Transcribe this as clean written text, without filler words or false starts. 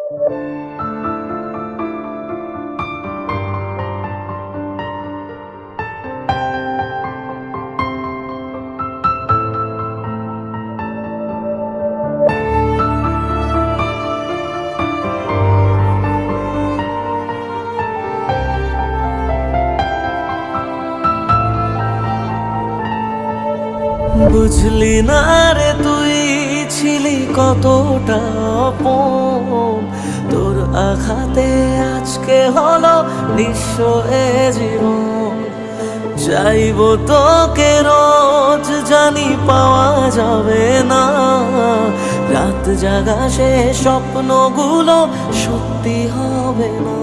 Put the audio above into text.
বুঝলি না রে তুই ছিলি কতটা আপন, তোর আঘাতে আজকে হলো নিঃস্ব এ জীবন। চাইব তোকে রোজ, জানি পাওয়া যাবে না, রাত জাগা সে স্বপ্নগুলো সত্যি হবে না।